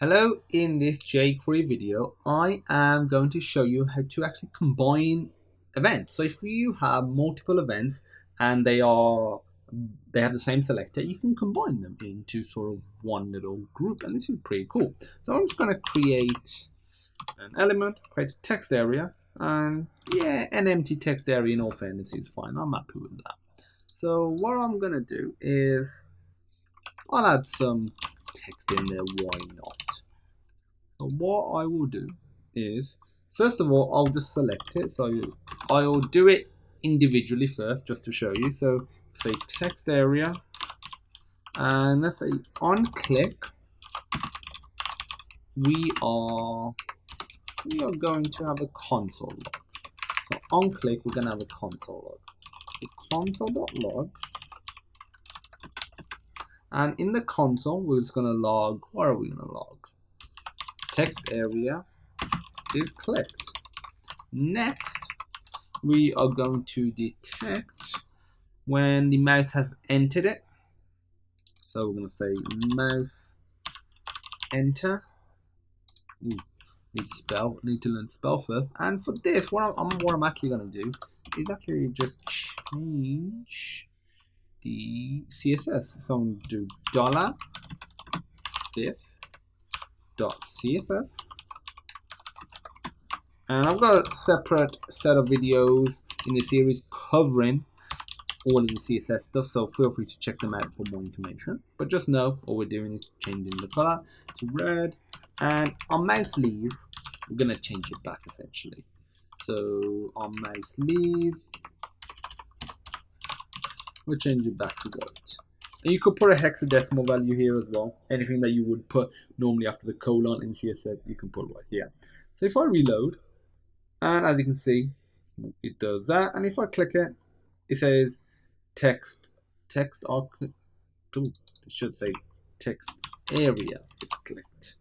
Hello, in this jQuery video, I am going to show you how to actually combine events. So if you have multiple events and they have the same selector, you can combine them into sort of one little group, and this is pretty cool. So I'm just going to create an element, create a text area, and yeah, an empty text area in all fairness is fine. I'm happy with that. So what I'm going to do is I'll add some text in there, why not? So what I will do is, first of all, I'll just select it. So I'll do it individually first, just to show you. So say text area, and let's say on click, we are going to have a console log. So on click, we're going to have a console log. So console.log. And in the console, we're just going to log, what are we going to log? Text area is clicked. Next, we are going to detect when the mouse has entered it. So we're going to say mouse enter. Ooh, need to learn to spell first. And for this, what I'm actually going to do is actually just change the CSS. So I'm going to do $diff.css, and I've got a separate set of videos in the series covering all of the CSS stuff, so feel free to check them out for more information. But just know all we're doing is changing the color to red, and on mouse leave we're going to change it back essentially. So on mouse leave we'll change it back to white. And you could put a hexadecimal value here as well. Anything that you would put normally after the colon in CSS, you can put right here. So if I reload, and as you can see, it does that. And if I click it, it says text R. It should say text area is clicked.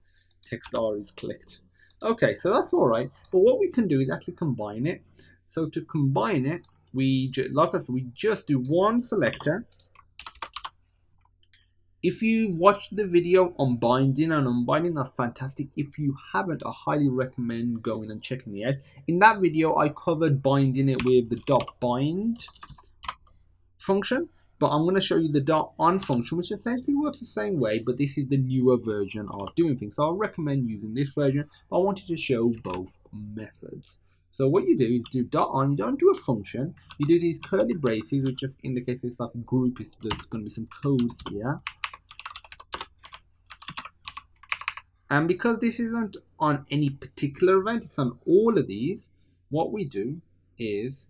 Text R is clicked. Okay, so that's all right. But what we can do is actually combine it. So to combine it, like I said, we just do one selector. If you watched the video on binding and unbinding, that's fantastic. If you haven't, I highly recommend going and checking it out. In that video, I covered binding it with the .bind function, but I'm going to show you the .on function, which essentially works the same way, but this is the newer version of doing things. So I recommend using this version, but I wanted to show both methods. So what you do is do .on, you don't do a function, you do these curly braces, which just indicates it's like a group, there's going to be some code here. And because this isn't on any particular event, it's on all of these, what we do is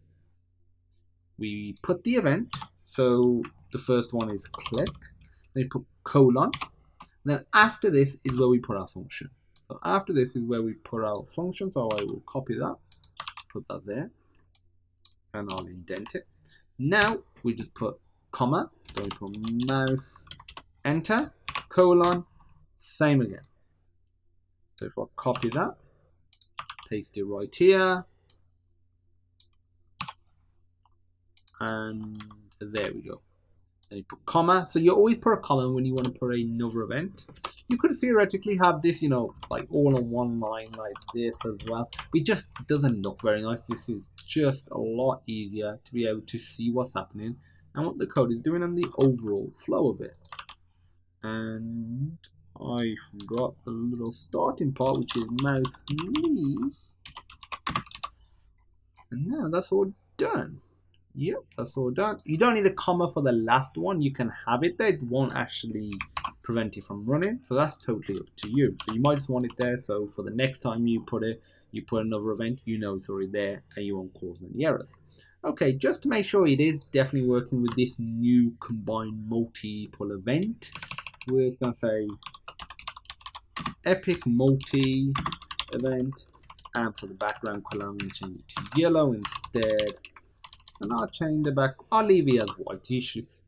we put the event. So the first one is click, then we put colon, then after this is where we put our function. So after this is where we put our function, so I will copy that, put that there, and I'll indent it. Now we just put comma, so we put mouse enter, colon, same again. So if I copy that, paste it right here, and there we go. And you put comma. So you always put a comma when you want to put another event. You could theoretically have this, like all on one line like this as well. It just doesn't look very nice. This is just a lot easier to be able to see what's happening and what the code is doing and the overall flow of it. And I forgot the little starting part, which is mouse leave. And now that's all done. Yep, that's all done. You don't need a comma for the last one. You can have it there. It won't actually prevent it from running. So that's totally up to you. So you might just want it there. So for the next time you put another event, you know it's already there and you won't cause any errors. Okay, just to make sure it is definitely working with this new combined multiple event, we're just going to say epic multi event, and for the background color I'm going to change it to yellow instead, and I'll change the back, I'll leave it as white.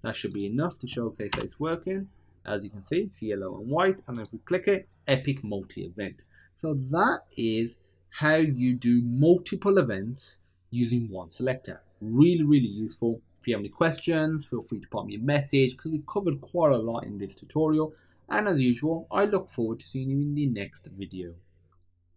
That should be enough to showcase that it's working. As you can see, it's yellow and white, and if we click it, epic multi event. So that is how you do multiple events using one selector. Really useful. If you have any questions, feel free to pop me a message, because we covered quite a lot in this tutorial. And as usual, I look forward to seeing you in the next video.